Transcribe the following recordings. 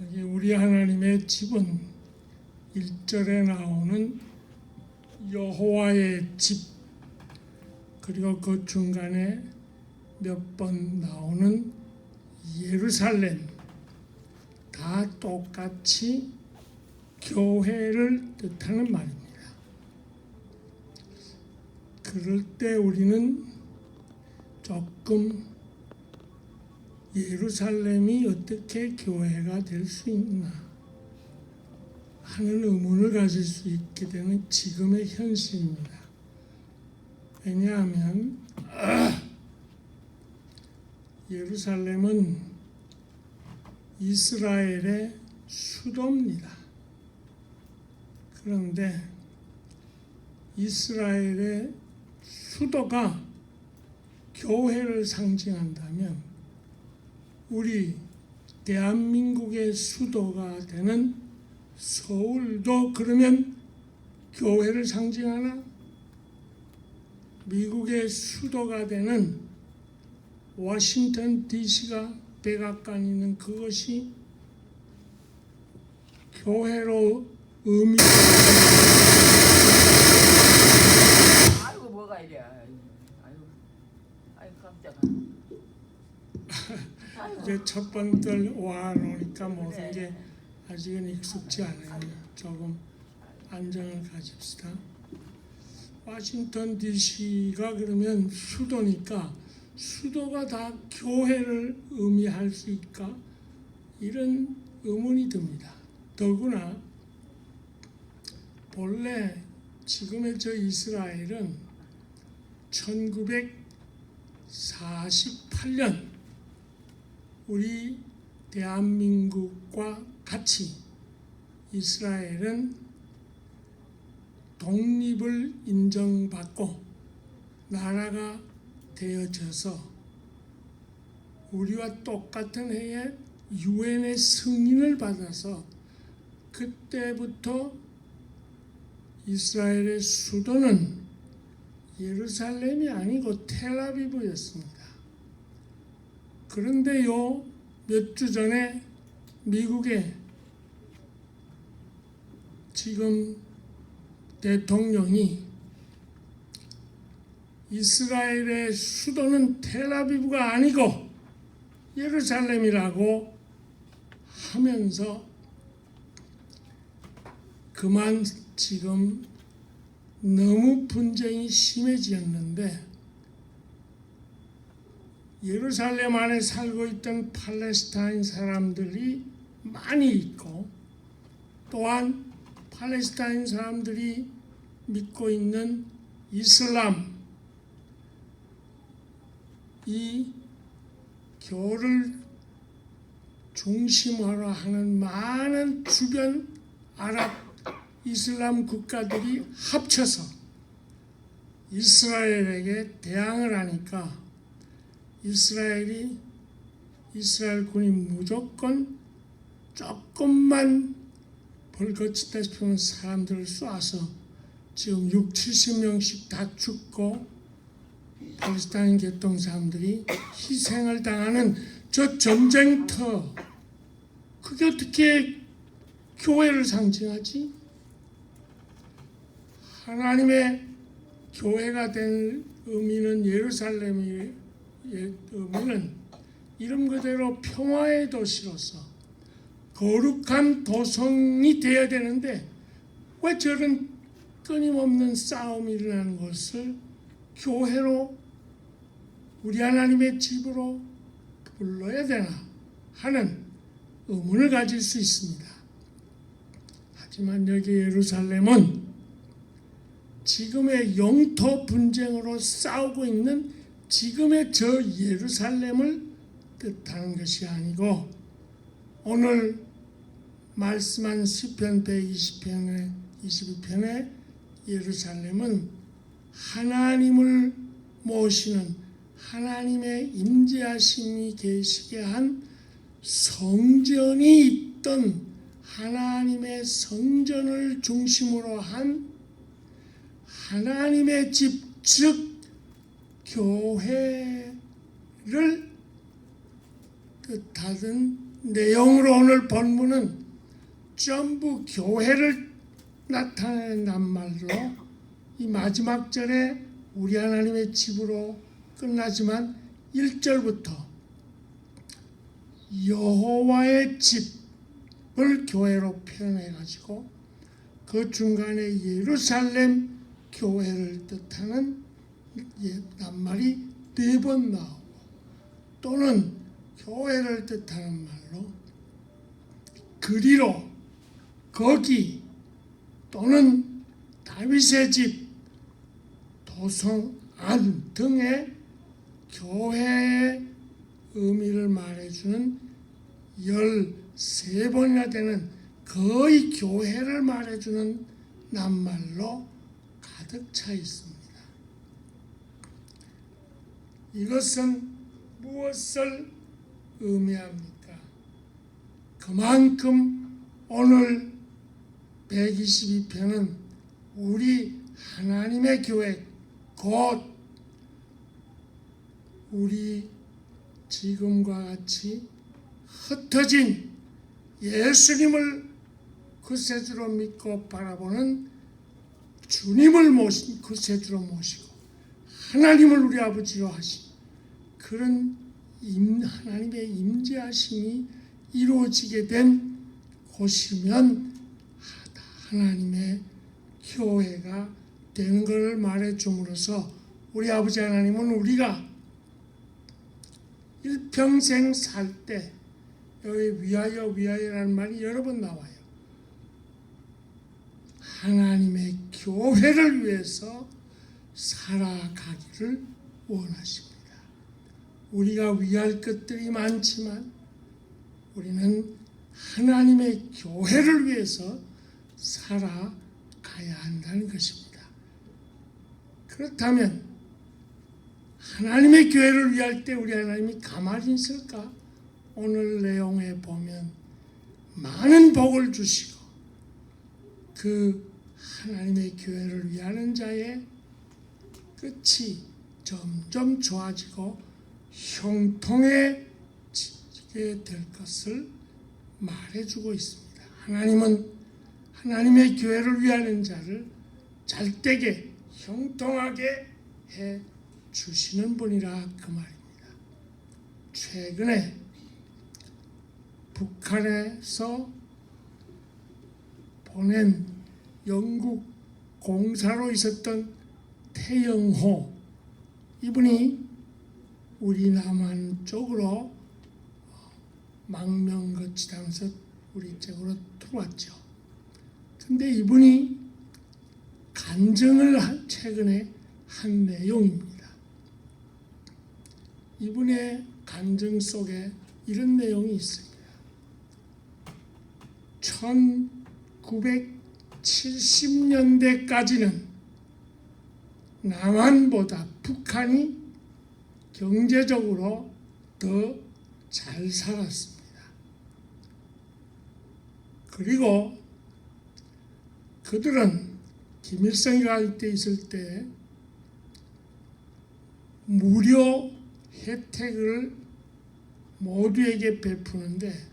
여기 우리 하나님의 집은 1절에 나오는 여호와의 집, 그리고 그 중간에 몇 번 나오는 예루살렘, 다 똑같이 교회를 뜻하는 말입니다. 그럴 때 우리는 조금 예루살렘이 어떻게 교회가 될 수 있나 하는 의문을 가질 수 있게 되는 지금의 현실입니다. 왜냐하면 예루살렘은 이스라엘의 수도입니다. 그런데 이스라엘의 수도가 교회를 상징한다면 우리 대한민국의 수도가 되는 서울도 그러면 교회를 상징하나? 미국의 수도가 되는 워싱턴 DC가 백악관 있는 그것이 교회로 의미가 아이고 뭐가 이래. 아이고 깜짝아. 이제 첫 번들 와 놓으니까 모든 게 아직은 익숙지 않아요. 조금 안정을 가집시다. 워싱턴 DC가 그러면 수도니까 수도가 다 교회를 의미할 수 있까? 이런 의문이 듭니다. 더구나 본래 지금의 저 이스라엘은 1948년 우리 대한민국과 같이 이스라엘은 독립을 인정받고 나라가 되어져서 우리와 똑같은 해에 유엔의 승인을 받아서 그때부터 이스라엘의 수도는 예루살렘이 아니고 텔아비브였습니다. 그런데요, 몇 주 전에 미국의 지금 대통령이 이스라엘의 수도는 텔아비브가 아니고 예루살렘이라고 하면서 그만 지금 너무 분쟁이 심해졌는데 예루살렘 안에 살고 있던 팔레스타인 사람들이 많이 있고 또한 팔레스타인 사람들이 믿고 있는 이슬람, 이 교를 중심으로 하는 많은 주변 아랍 이슬람 국가들이 합쳐서 이스라엘에게 대항을 하니까 이스라엘 군이 무조건 조금만 벌거치다 싶으면 사람들을 쏴서 지금 60~70명씩 다 죽고 팔레스타인 계통 사람들이 희생을 당하는 저 전쟁터, 그게 어떻게 교회를 상징하지? 하나님의 교회가 된 의미는 예루살렘의 의미는 이름 그대로 평화의 도시로서 거룩한 도성이 되어야 되는데 왜 저런 끊임없는 싸움이 일어나는 것을 교회로 우리 하나님의 집으로 불러야 되나 하는 의문을 가질 수 있습니다. 하지만 여기 예루살렘은 지금의 영토 분쟁으로 싸우고 있는 지금의 저 예루살렘을 뜻하는 것이 아니고 오늘 말씀한 시편 120편의 22편의 예루살렘은 하나님을 모시는 하나님의 임재하심이 계시게 한 성전이 있던 하나님의 성전을 중심으로 한 하나님의 집, 즉 교회를 뜻하던 내용으로 오늘 본문은 전부 교회를 나타내는 낱말로 이 마지막 절에 우리 하나님의 집으로 끝나지만 1절부터 여호와의 집을 교회로 표현해 가지고 그 중간에 예루살렘 교회를 뜻하는 낱말이 4번 나오고 또는 교회를 뜻하는 말로 그리로 거기 또는 다윗의 집 도성 안 등의 교회의 의미를 말해주는 13번이나 되는 거의 교회를 말해주는 낱말로 가득 차 있습니다. 이것은 무엇을 의미합니까? 그만큼 오늘 122편은 우리 하나님의 교회 곧 우리 지금과 같이 흩어진 예수님을 구세주로 믿고 바라보는 주님을 모신 구세주로 모시고 하나님을 우리 아버지로 하신 그런 하나님의 임재하심이 이루어지게 된 곳이면 하나님의 교회가 되는 것을 말해줌으로써 우리 아버지 하나님은 우리가 일평생 살 때 여기 위하여라는 말이 여러 번 나와요. 하나님의 교회를 위해서 살아가기를 원하십니다. 우리가 위할 것들이 많지만 우리는 하나님의 교회를 위해서 살아가야 한다는 것입니다. 그렇다면 하나님의 교회를 위할 때 우리 하나님이 가만히 있을까? 오늘 내용에 보면 많은 복을 주시고 그 하나님의 교회를 위하는 자의 끝이 점점 좋아지고 형통해지게 될 것을 말해주고 있습니다. 하나님은 하나님의 교회를 위하는 자를 잘되게 형통하게 해 주시는 분이라 그 말입니다. 최근에 북한에서 보낸 영국 공사로 있었던 태영호 이분이 우리 남한 쪽으로 망명거치당해서 우리 쪽으로 들어왔죠. 근데 이분이 간증을 최근에 한 내용입니다. 이분의 간증 속에 이런 내용이 있습니다. 1970년대까지는 남한보다 북한이 경제적으로 더 잘 살았습니다. 그리고 그들은 김일성이 갈 때 있을 때 무료 혜택을 모두에게 베푸는데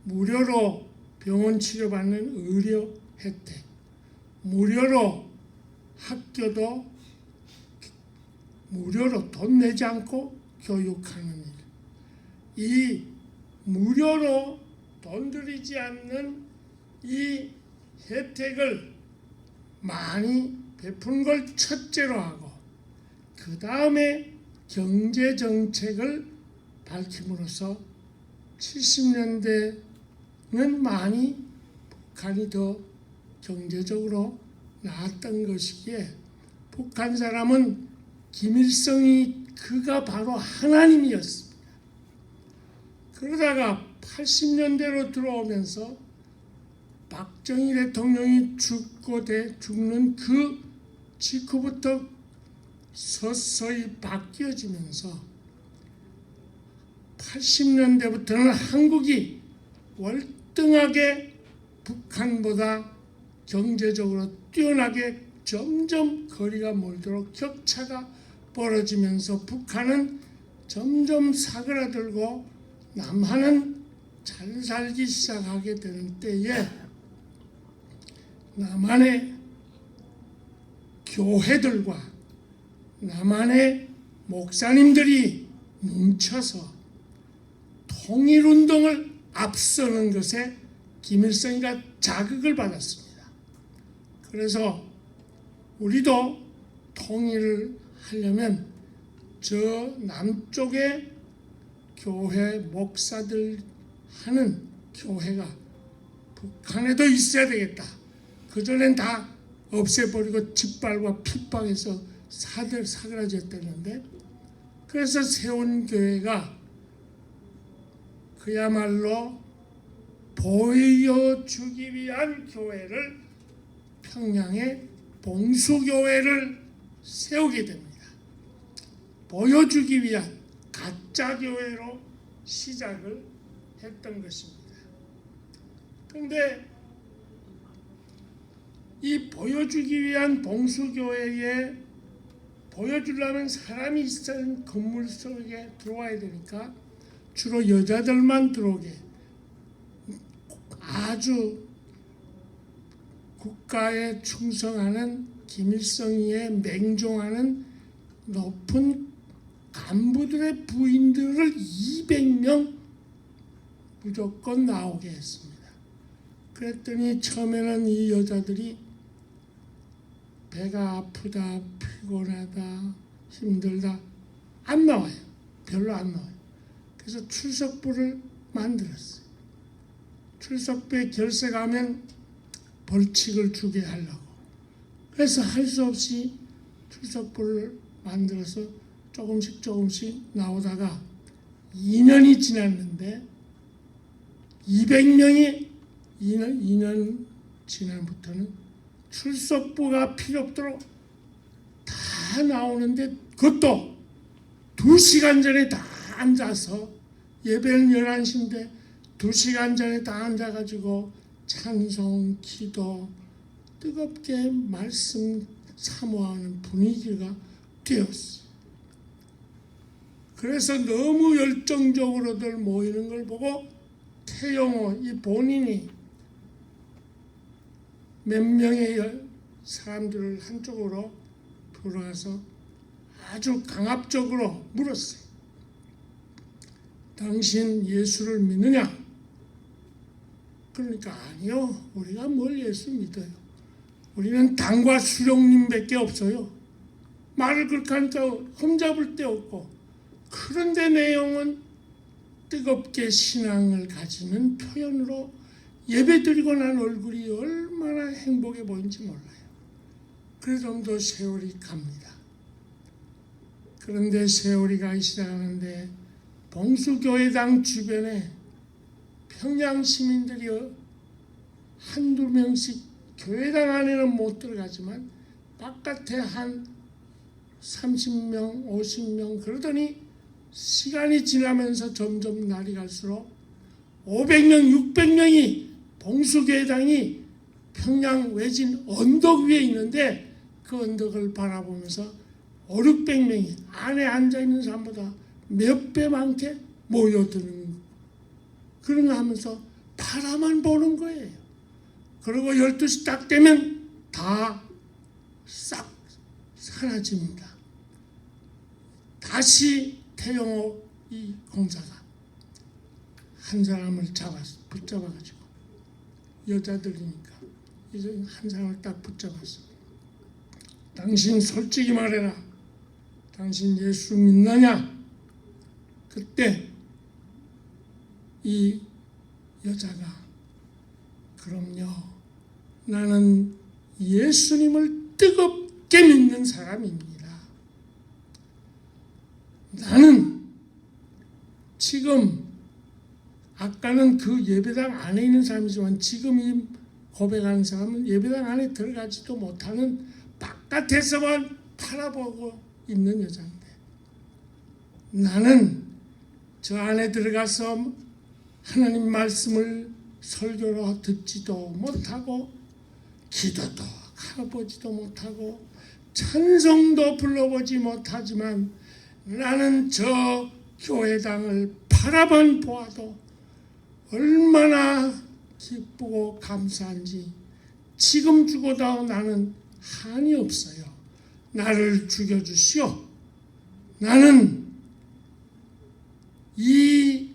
무료로 병원 치료받는 의료 혜택, 무료로 학교도 무료로 돈 내지 않고 교육하는 일, 이 무료로 돈 들이지 않는 이 혜택을 많이 베푸는 걸 첫째로 하고 그 다음에 경제정책을 밝힘으로써 70년대는 많이 북한이 더 경제적으로 나았던 것이기에 북한 사람은 김일성이 그가 바로 하나님이었습니다. 그러다가 80년대로 들어오면서 박정희 대통령이 죽는 그 직후부터 서서히 바뀌어지면서 80년대부터는 한국이 월등하게 북한보다 경제적으로 뛰어나게 점점 거리가 멀도록 격차가 벌어지면서 북한은 점점 사그라들고 남한은 잘 살기 시작하게 되는 때에 남한의 교회들과 남한의 목사님들이 뭉쳐서 통일운동을 앞서는 것에 김일성이가 자극을 받았습니다. 그래서 우리도 통일을 하려면 저 남쪽의 교회 목사들 하는 교회가 북한에도 있어야 되겠다. 그전엔 다 없애버리고 짓밟아 핍박해서 사그라졌다는데, 그래서 세운 교회가 그야말로 보여주기 위한 교회를, 평양에 봉수교회를 세우게 됩니다. 보여주기 위한 가짜 교회로 시작을 했던 것입니다. 그런데 이 보여주기 위한 봉수교회에 보여주려면 사람이 있는 건물 속에 들어와야 되니까 주로 여자들만 들어오게, 아주 국가에 충성하는 김일성이에 맹종하는 높은 간부들의 부인들을 200명 무조건 나오게 했습니다. 그랬더니 처음에는 이 여자들이 배가 아프다, 피곤하다, 힘들다 안 나와요. 별로 안 나와요. 그래서 출석부를 만들었어요. 출석부에 결석 하면 벌칙을 주게 하려고. 그래서 할 수 없이 출석부를 만들어서 조금씩 나오다가 2년이 지났는데 200명이 2년 지난부터는 출석부가 필요 없도록 다 나오는데, 그것도 2시간 전에 다 앉아서, 예배는 11시인데 2시간 전에 다 앉아가지고 찬송, 기도, 뜨겁게 말씀 사모하는 분위기가 되었어요. 그래서 너무 열정적으로들 모이는 걸 보고 태영호 이 본인이 몇 명의 사람들을 한쪽으로 불러서 아주 강압적으로 물었어요. 당신 예수를 믿느냐? 그러니까 아니요, 우리가 뭘 예수 믿어요. 우리는 당과 수령님밖에 없어요. 말을 그렇게 하니까 흠잡을 데 없고, 그런데 내용은 뜨겁게 신앙을 가지는 표현으로 예배드리고 난 얼굴이 얼마나 행복해 보이는지 몰라요. 그 정도 세월이 갑니다. 그런데 세월이 가기 시작하는데 봉수교회당 주변에 평양 시민들이 한두 명씩, 교회당 안에는 못 들어가지만 바깥에 한 30명, 50명, 그러더니 시간이 지나면서 점점 날이 갈수록 500명, 600명이 봉수교회당이 평양 외진 언덕 위에 있는데, 그 언덕을 바라보면서 5, 600명이 안에 앉아있는 사람보다 몇 배 많게 모여드는 거. 그런 거 하면서 바라만 보는 거예요. 그리고 12시 딱 되면 다 싹 사라집니다. 다시 태영호 이 공사가 한 사람을 붙잡아가지고, 여자들이니까 이제 한 사람을 딱 붙잡았어. 당신 솔직히 말해라. 당신 예수 믿느냐? 그때 이 여자가 그럼요, 나는 예수님을 뜨겁게 믿는 사람입니다. 나는 지금, 아까는 그 예배당 안에 있는 사람이지만 지금 이 고백하는 사람은 예배당 안에 들어가지도 못하는 바깥에서만 바라보고 있는 여자인데, 나는 저 안에 들어가서 하나님 말씀을 설교로 듣지도 못하고, 기도도 가보지도 못하고, 찬송도 불러보지 못하지만 나는 저 교회당을 바라만 보아도 얼마나 기쁘고 감사한지 지금 죽어도 나는 한이 없어요. 나를 죽여주시오. 나는 이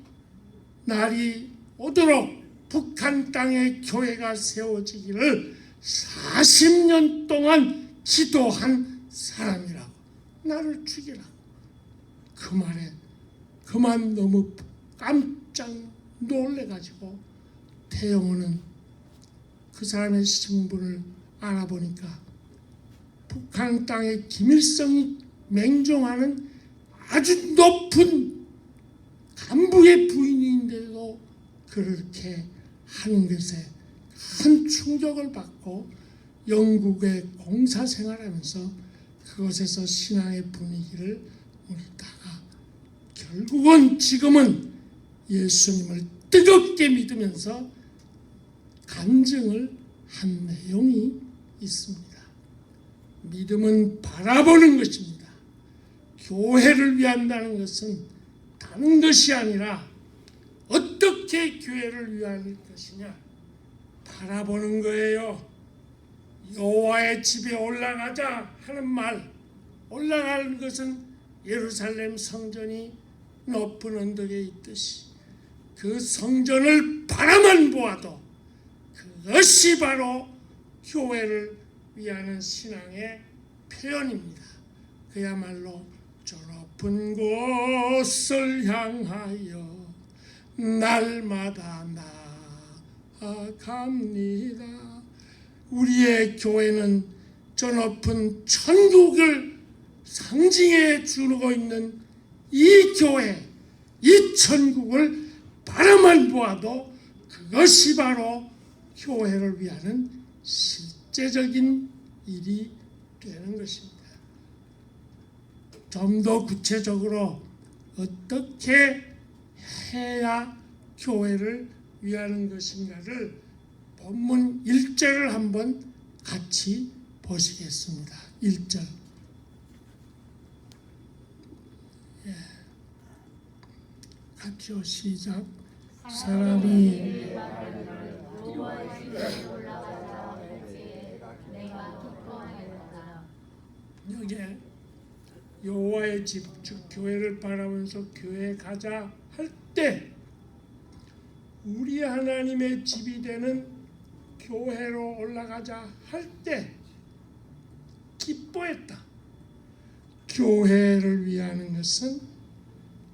날이 오도록 북한 땅에 교회가 세워지기를 40년 동안 기도한 사람이라고. 나를 죽이라고. 그 말에 그만 너무 깜짝 놀래가지고 태영호는 그 사람의 신분을 알아보니까 북한 땅에 김일성이 맹종하는 아주 높은 간부의 부인인데도 그렇게 하는 것에 큰 충격을 받고 영국에 공사 생활하면서 그것에서 신앙의 분위기를 누리다가 결국은 지금은 예수님을 뜨겁게 믿으면서 간증을 한 내용이 있습니다. 믿음은 바라보는 것입니다. 교회를 위한다는 것은 다른 것이 아니라 어떻게 교회를 위할 것이냐 바라보는 거예요. 여호와의 집에 올라가자 하는 말, 올라가는 것은 예루살렘 성전이 높은 언덕에 있듯이 그 성전을 바라만 보아도 그것이 바로 교회를 위하는 신앙의 표현입니다. 그야말로 저 높은 곳을 향하여 날마다 나아갑니다. 우리의 교회는 저 높은 천국을 상징해 주고 있는 이 교회, 이 천국을 바라만 보아도 그것이 바로 교회를 위하는 실제적인 일이 되는 것입니다. 좀 더 구체적으로 어떻게 해야 교회를 위하는 것인가를 본문 1절을 한번 같이 보시겠습니다. 1절. 같이요. 시작. 사람이 여기에 여호와의 집, 즉 교회를 바라보면서 교회에 가자 할 때 우리 하나님의 집이 되는 교회로 올라가자 할 때 기뻐했다. 교회를 위하는 것은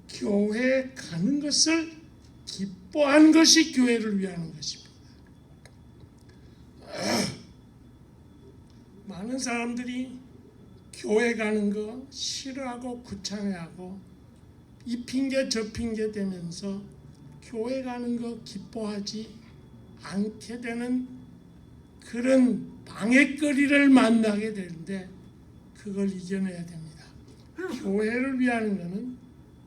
교회에 가는 것을 기뻐하는 것이 교회를 위하는 것입니다. 많은 사람들이 교회 가는 거 싫어하고 구차해하고 이 핑계 저 핑계 대면서 교회 가는 거 기뻐하지 않게 되는 그런 방해거리를 만나게 되는데 그걸 이겨내야 됩니다. 교회를 위하는 것은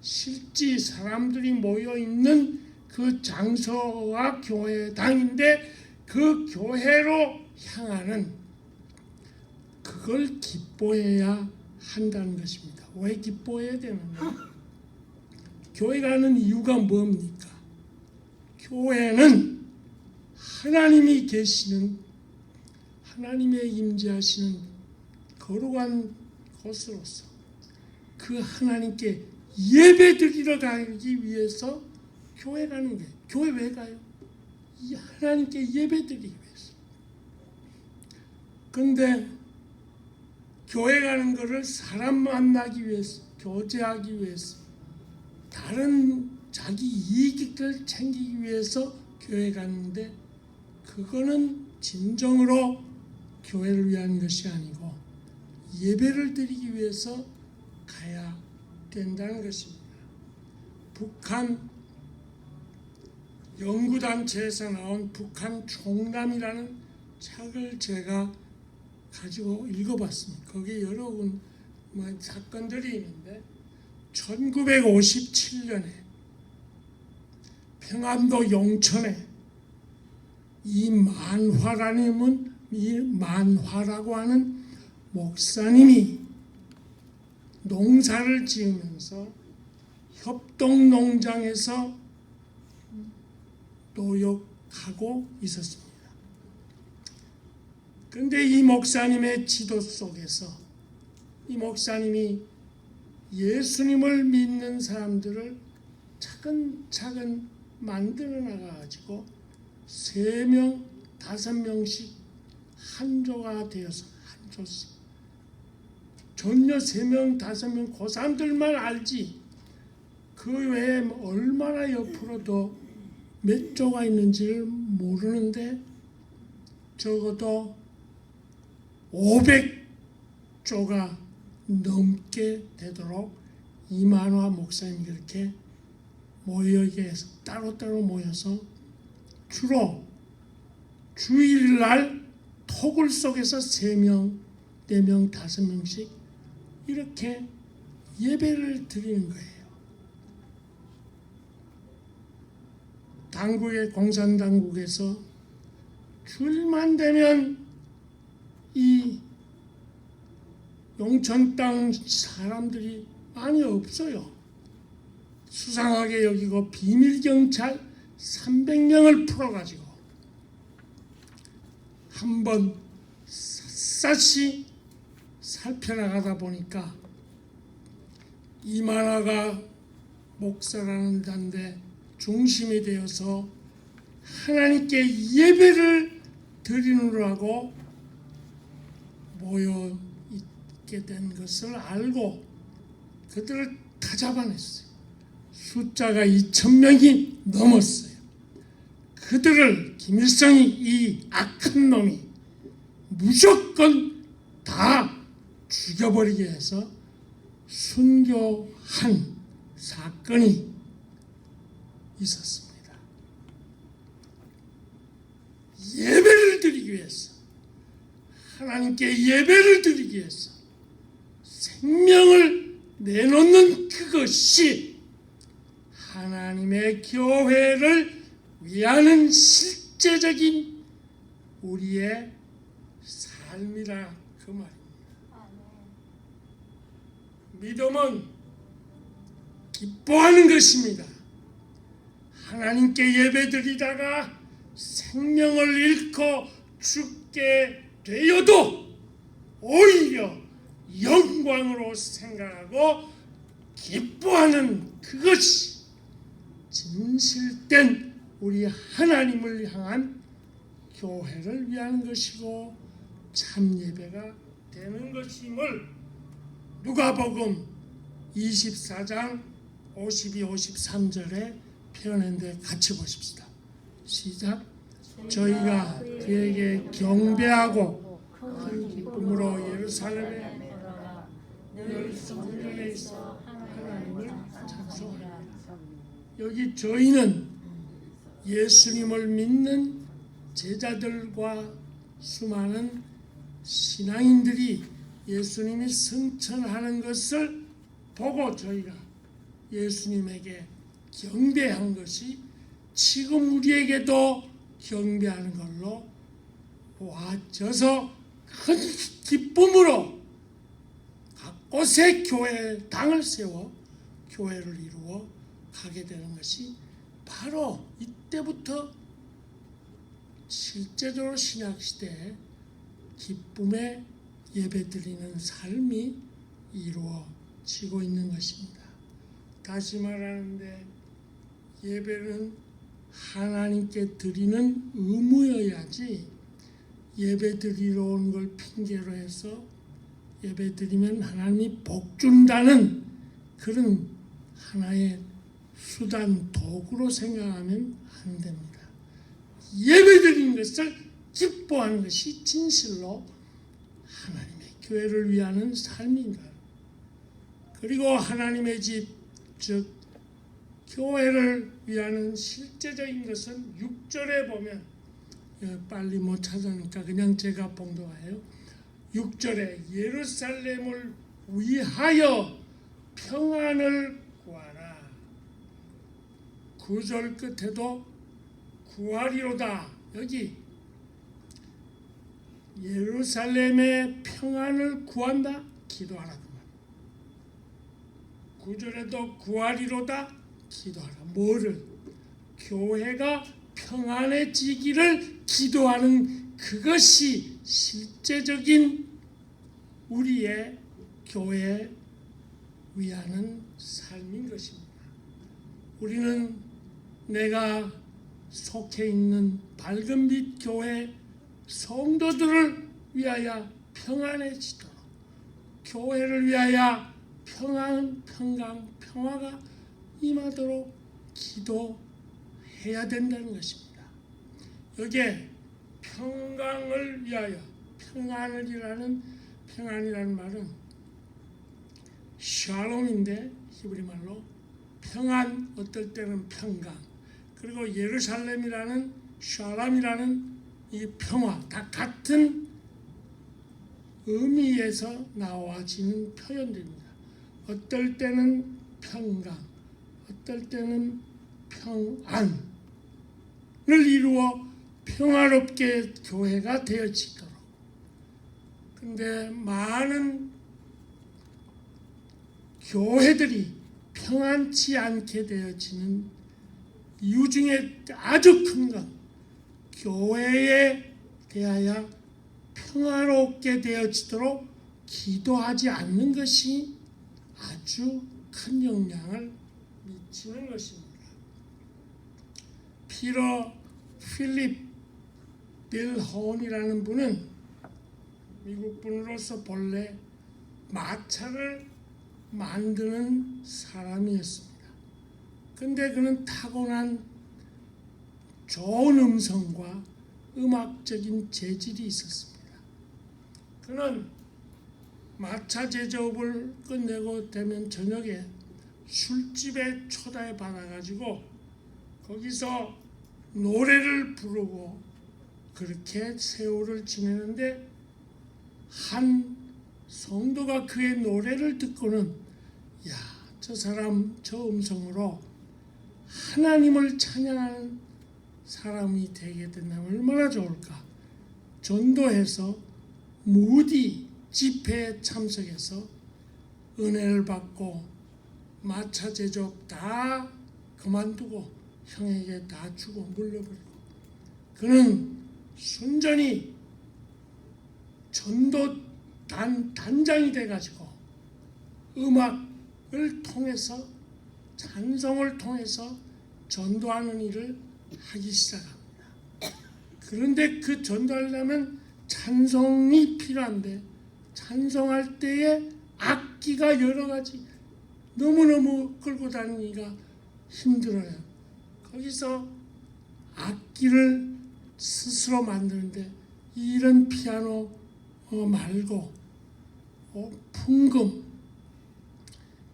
실제 사람들이 모여 있는 그 장소가 교회당인데 그 교회로 향하는 그걸 기뻐해야 한다는 것입니다. 왜 기뻐해야 되느냐? 교회 가는 이유가 뭡니까? 교회는 하나님이 계시는 하나님의 임재하시는 거룩한 곳으로서 그 하나님께 예배드리러 가기 위해서 교회 가는 거예요. 교회 왜 가요? 이 하나님께 예배드리기 위해서. 그런데 교회 가는 거를 사람 만나기 위해서, 교제하기 위해서, 다른 자기 이익을 챙기기 위해서 교회 가는데 그거는 진정으로 교회를 위한 것이 아니고 예배를 드리기 위해서 가야 된다는 것입니다. 북한 연구단체에서 나온 북한 총남이라는 책을 제가 가지고 읽어봤습니다. 거기에 여러 사건들이 있는데 1957년에 평안도 용천에 이 만화라고 하는 목사님이 농사를 지으면서 협동농장에서 노력하고 있었습니다. 그런데 이 목사님의 지도 속에서 이 목사님이 예수님을 믿는 사람들을 차근차근 만들어 나가가지고 3명, 5명씩 한조가 되어서 한조씩 전혀 3명, 5명 그 사람들만 알지 그 외에 얼마나 옆으로 더 몇 조가 있는지를 모르는데 적어도 500조가 넘게 되도록 이만화 목사님이 그렇게 모여게 해서 따로따로 모여서 주로 주일날 토굴 속에서 3명, 4명, 5명씩 이렇게 예배를 드리는 거예요. 당국의 공산당국에서 주일만 되면 이 용천 땅 사람들이 많이 없어요. 수상하게 여기고 비밀경찰 300명을 풀어가지고 한번 샅샅이 살펴나가다 보니까 이만화가 목사라는 단데 중심이 되어서 하나님께 예배를 드리느라고 모여 있게 된 것을 알고 그들을 다 잡아냈어요. 숫자가 2,000명이 넘었어요. 그들을 김일성이 이 악한 놈이 무조건 다 죽여버리게 해서 순교한 사건이 있었습니다. 예배를 드리기 위해서 하나님께 예배를 드리기 위해서 생명을 내놓는 그것이 하나님의 교회를 위하는 실제적인 우리의 삶이라 그 말입니다. 믿음은 기뻐하는 것입니다. 하나님께 예배드리다가 생명을 잃고 죽게 되어도 오히려 영광으로 생각하고 기뻐하는 그것이 진실된 우리 하나님을 향한 교회를 위한 것이고 참 예배가 되는 것임을 누가복음 24장 52, 53절에 표현했는데 같이 보십시다. 시작. 저희가 그에게 경배하고 큰 기쁨으로 예루살렘에 늘 성전에 있어 하나님을 찬송하라. 여기 저희는 예수님을 믿는 제자들과 수많은 신앙인들이 예수님이 승천하는 것을 보고 저희가 예수님에게 경배한 것이 지금 우리에게도 경배하는 걸로 보아져서 큰 기쁨으로 각 곳에 교회 당을 세워 교회를 이루어 가게 되는 것이 바로 이때부터 실제적으로 신약시대에 기쁨의 예배드리는 삶이 이루어지고 있는 것입니다. 다시 말하는데 예배는 하나님께 드리는 의무여야지 예배 드리러 온 걸 핑계로 해서 예배 드리면 하나님이 복 준다는 그런 하나의 수단 도구로 생각하면 안 됩니다. 예배 드리는 것을 기뻐하는 것이 진실로 하나님의 교회를 위하는 삶인가. 그리고 하나님의 집, 즉 교회를 위하는 실제적인 것은 6절에 보면 빨리 못 찾으니까 그냥 제가 봉독해요. 6절에 예루살렘을 위하여 평안을 구하라. 9절 끝에도 구하리로다. 여기 예루살렘의 평안을 구한다. 기도하라. 9절에도 구하리로다. 기도하라. 뭐를? 교회가 평안해지기를 기도하는 그것이 실제적인 우리의 교회 위하는 삶인 것입니다. 우리는 내가 속해 있는 밝은빛 교회 성도들을 위하여 평안해지도록, 교회를 위하여 평강, 평화가 임하도록 기도해야 된다는 것입니다. 여기에 평강을 위하여, 평안이라는 말은 샬롬인데 히브리 말로 평안, 어떨 때는 평강, 그리고 예루살렘이라는 샬람이라는 이 평화, 다 같은 의미에서 나와지는 표현들입니다. 어떨 때는 평강, 어떨 때는 평안을 이루어 평화롭게 교회가 되어지도록. 근데 많은 교회들이 평안치 않게 되어지는 이유 중에 아주 큰 건 교회에 대하여 평화롭게 되어지도록 기도하지 않는 것이 아주 큰 영향을 미치는 것입니다. 피터 필립 빌혼이라는 분은 미국 분으로서 본래 마차를 만드는 사람이었습니다. 근데 그는 타고난 좋은 음성과 음악적인 재질이 있었습니다. 그는 마차 제조업을 끝내고 되면 저녁에 술집에 초대해 받아가지고 거기서 노래를 부르고 그렇게 세월을 지내는데 한 성도가 그의 노래를 듣고는 야, 저 사람 저 음성으로 하나님을 찬양하는 사람이 되게 된다면 얼마나 좋을까. 전도해서 무디 집회에 참석해서 은혜를 받고 마차 제조업 다 그만두고 형에게 다 주고 물려버리고 그는 순전히 전도 단장이 돼가지고 음악을 통해서 찬송을 통해서 전도하는 일을 하기 시작합니다. 그런데 그 전도하려면 찬송이 필요한데 찬송할 때에 악기가 여러 가지 너무너무 끌고 다니기가 힘들어요. 거기서 악기를 스스로 만드는데 이런 피아노 말고 풍금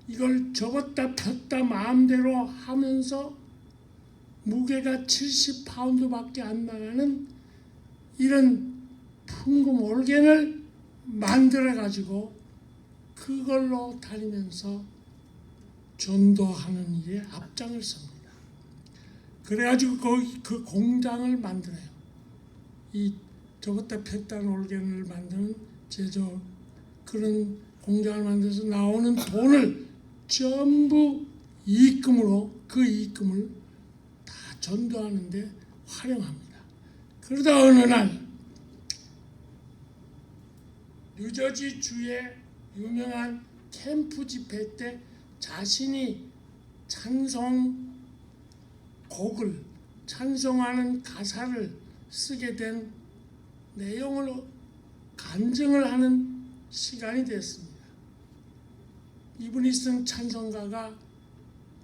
이걸 접었다 폈다 마음대로 하면서 무게가 70파운드밖에 안 나가는 이런 풍금 올겐을 만들어 가지고 그걸로 다니면서 전도하는 일에 앞장을 섭니다. 그래가지고 거기 그 공장을 만들어요. 이 접었다 폈다 올겐을 만드는 제조 그런 공장을 만들어서 나오는 돈을 전부 이익금으로 그 이익금을 다 전도하는데 활용합니다. 그러다 어느 날 뉴저지 주의 유명한 캠프 집회 때 자신이 찬송곡을 찬송하는 가사를 쓰게 된 내용을 간증을 하는 시간이 됐습니다. 이분이 쓴 찬송가가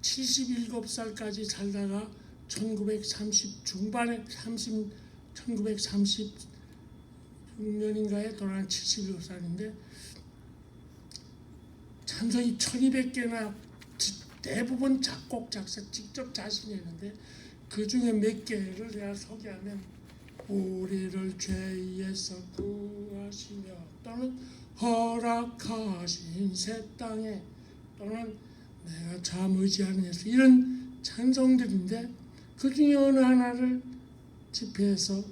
77살까지 살다가 1930 중반에 1936년인가에 돌아간 77살인데 찬송이 1200개나 대부분 작곡 작사 직접 자신이 했는데 그 중에 몇 개를 내가 소개하면 우리를 죄에서 구하시며 또는 허락하신 새 땅에 또는 내가 참 의지하는 예수 이런 찬송들인데 그 중에 어느 하나를 집회에서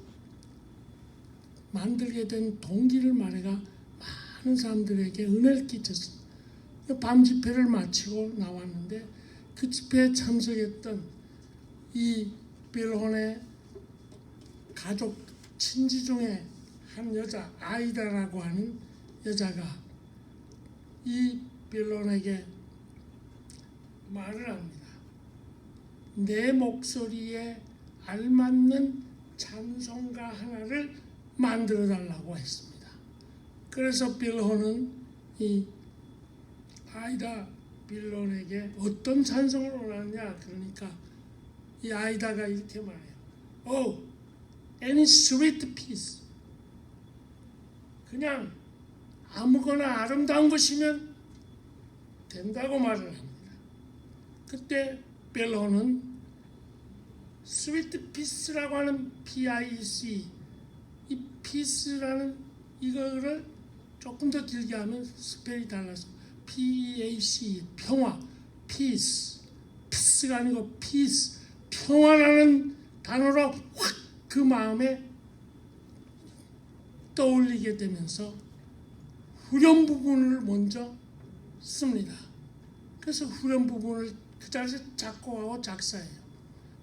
만들게 된 동기를 말해가 많은 사람들에게 은혜를 끼쳤습니다. 밤 집회를 마치고 나왔는데 그 집회에 참석했던 이 빌혼의 가족 친지 중에 한 여자 아이다라고 하는 여자가 이 빌론에게 말을 합니다. 내 목소리에 알맞는 찬송가 하나를 만들어 달라고 했습니다. 그래서 빌론은 이 아이다 빌론에게 어떤 찬송을 원하느냐 그러니까 이 아이다가 이렇게 말해요. Oh, any sweet piece. 그냥 아무거나 아름다운 것이면 된다고 말을 합니다. 그때 빌론은 스위트 피스라고 하는 PIC, 이 피스라는 이거를 조금 더 길게 하면 스펠이 달라서 PEAC, 평화, 피스, 피스가 아니고 피스, 평화라는 단어로 확 그 마음에 떠올리게 되면서 후렴 부분을 먼저 씁니다. 그래서 후렴 부분을 그 자리에서 작곡하고 작사해요.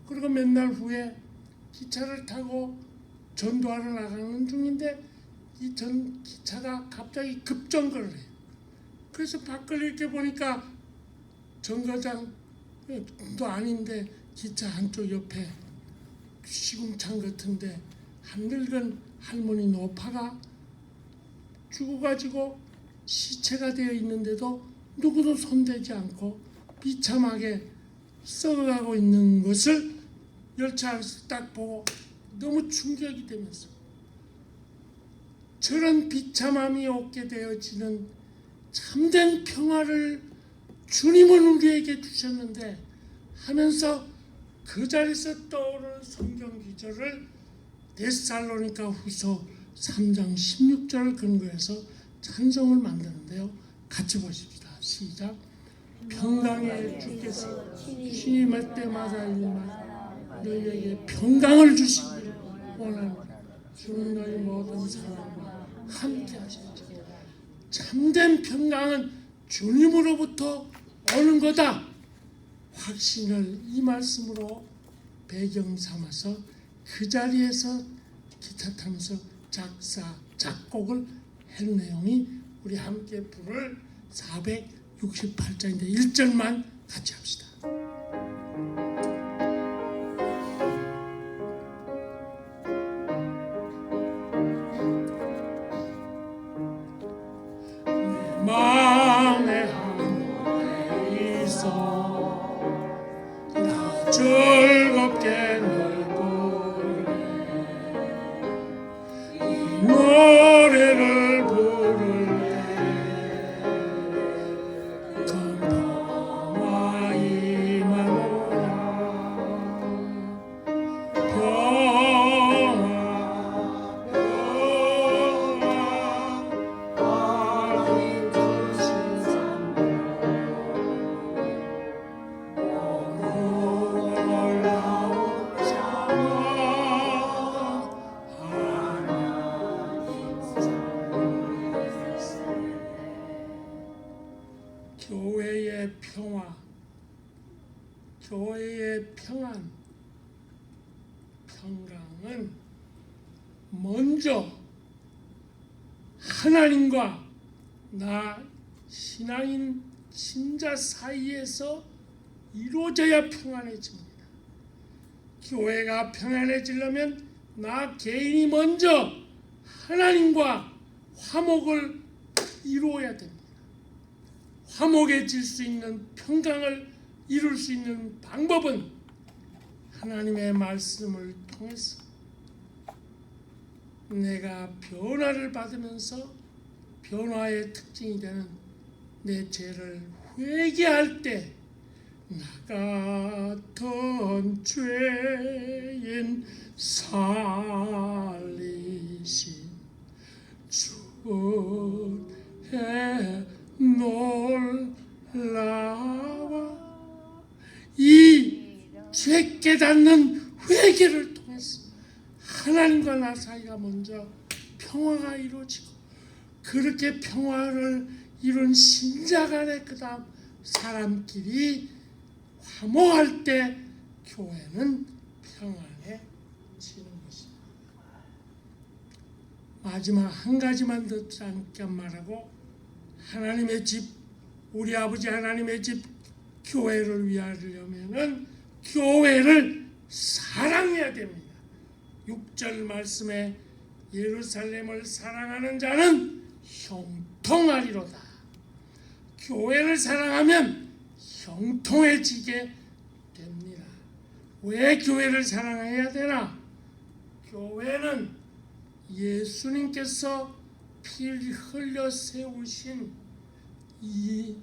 그리고 몇 날 후에 기차를 타고 전도하러 나가는 중인데 이 기차가 갑자기 급정거를 해요. 그래서 밖을 이렇게 보니까 정거장도 아닌데 기차 한쪽 옆에 시궁창 같은데 한 늙은 할머니 노파가 죽어가지고 시체가 되어 있는데도 누구도 손대지 않고 비참하게 썩어가고 있는 것을 열차 안에서 딱 보고 너무 충격이 되면서 저런 비참함이 없게 되어지는 참된 평화를 주님은 우리에게 주셨는데 하면서 그 자리에서 떠오르는 성경 기절을 데살로니가 후서 3장 16절을 근거해서 찬송을 만드는데요. 같이 보십시다. 시작. 평강의 주께서 주님의 때마다 일마다 너희에게 평강을 주시기를 원합니다. 주는 너희 모든 사람과 함께 하시리라. 참된 평강은 주님으로부터 오는 거다. 확신을 이 말씀으로 배경 삼아서 그 자리에서 기타 타면서 작사, 작곡을 한 내용이 우리 함께 부를 468장인데 1절만 같이 합시다. 내 마음에 하늘에 있어 나 즐겁게 널 부르네 이 노래를 부를 때 건너와 임하노라 평화 아린 주신 선물 놀라운 자와 교회의 평화, 교회의 평안, 평강은 먼저 하나님과 나 신앙인 신자 사이에서 이루어져야 평안해집니다. 교회가 평안해지려면 나 개인이 먼저 하나님과 화목을 이루어야 됩니다. 화목해질 수 있는 평강을 이룰 수 있는 방법은 하나님의 말씀을 통해서 내가 변화를 받으면서 변화의 특징이 되는 내 죄를 회개할 때 나 같은 죄인 살리신 주의 놀라와 이 죄 깨닫는 회개를 통해서 하나님과 나 사이가 먼저 평화가 이루어지고 그렇게 평화를 이룬 신자 간에 그 다음 사람끼리 화목할 때 교회는 평안해지는 것입니다. 마지막 한 가지만 더 짧게 말하고, 하나님의 집, 우리 아버지 하나님의 집 교회를 위하려면은 교회를 사랑해야 됩니다. 6절 말씀에 예루살렘을 사랑하는 자는 형통하리로다. 교회를 사랑하면 형통해지게 됩니다. 왜 교회를 사랑해야 되나? 교회는 예수님께서 피를 흘려 세우신 이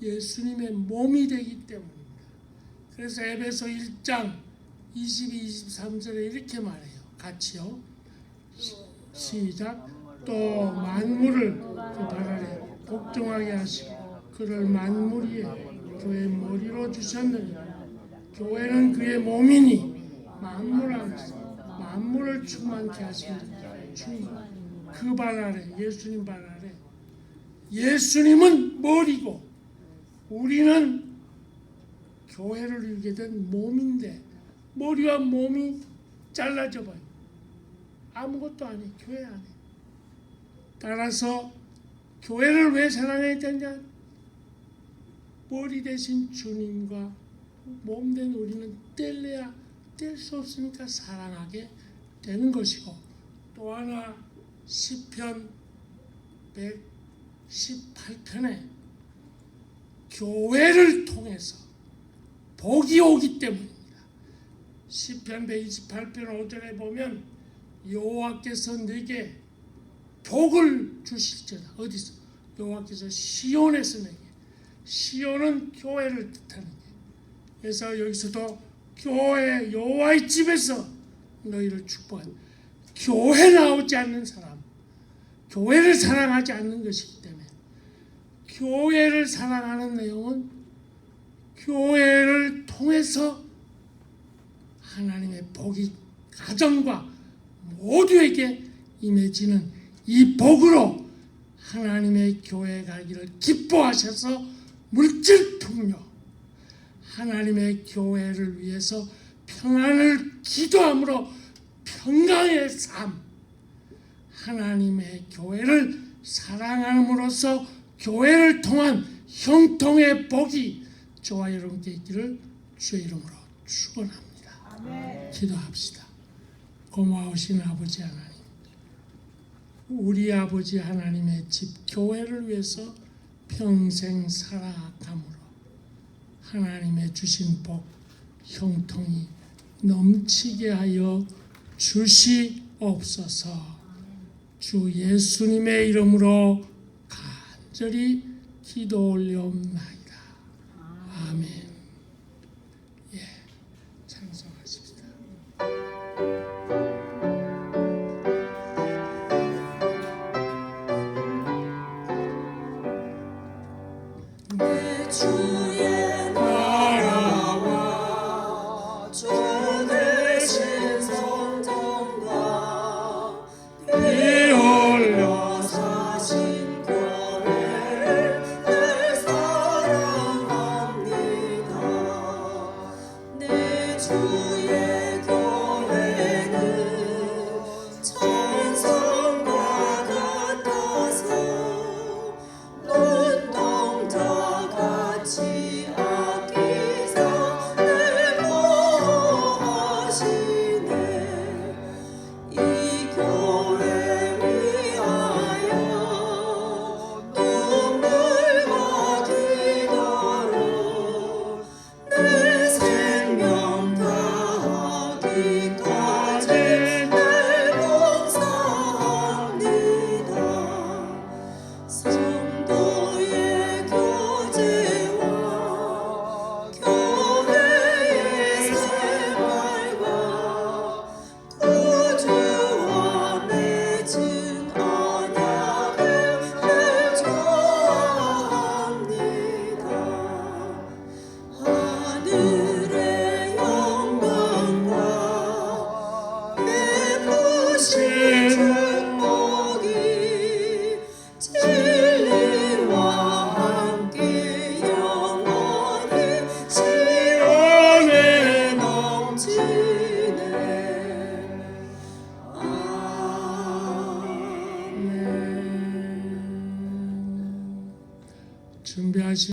예수님의 몸이 되기 때문입니다. 그래서 에베소 1장 22, 23절에 이렇게 말해요. 같이요. 시작. 또 만물을 그 발 아래 복종하게 하시고 그를 만물 위에 그의 머리로 주셨느니 교회는 그의 몸이니 만물 안에서 만물을 충만케 하시는 충만. 그 발 아래, 예수님 발 아래. 예수님은 머리고 우리는 교회를 이루게 된 몸인데 머리와 몸이 잘라져 봐요. 아무것도 아니에요. 교회 안에. 따라서 교회를 왜 사랑해야 되냐? 머리 대신 주님과 몸된 우리는 뗄래야 뗄 수 없으니까 사랑하게 되는 것이고, 또 하나 시편 118편에 교회를 통해서 복이 오기 때문입니다. 시편 128편 5절에 보면 여호와께서 내게 복을 주실지어다. 어디서? 여호와께서 시온에서 내게. 시온은 교회를 뜻하는 게. 그래서 여기서도 교회 여호와의 집에서 너희를 축복한다. 교회 나오지 않는 사람, 교회를 사랑하지 않는 것이기 때문에 교회를 사랑하는 내용은 교회를 통해서 하나님의 복이 가정과 모두에게 임해지는 이 복으로 하나님의 교회에 가기를 기뻐하셔서 물질 풍요, 하나님의 교회를 위해서 평안을 기도함으로 평강의 삶, 하나님의 교회를 사랑함으로써 교회를 통한 형통의 복이 저와 여러분께 있기를 주의 이름으로 축원합니다. 아멘. 기도합시다. 고마우신 아버지 하나님, 우리 아버지 하나님의 집 교회를 위해서 평생 살아감으로 하나님의 주신 복 형통이 넘치게 하여 주시옵소서. 주 예수님의 이름으로 간절히 기도 올려옵나이다. 아멘. 예, 찬송하십시다. 내 주의 나라와 주 대신 성전과 피 흘려 사신 교회를 늘 사랑합니다. 내 주의 교회는 천성과 같아서 눈동자 같이 아끼사 늘 보호하시네. 이 교회 위하여 눈물과 기도로 내 생명 다하기까지 늘 봉사합니다. 성도의 교제와 교회의 생활과 구주와 맺은 언약을 늘 좋아합니다. 하늘의 영광과 베푸시는 복이 진리와 함께 영원히 시온에 넘치네. 아멘. 준비하시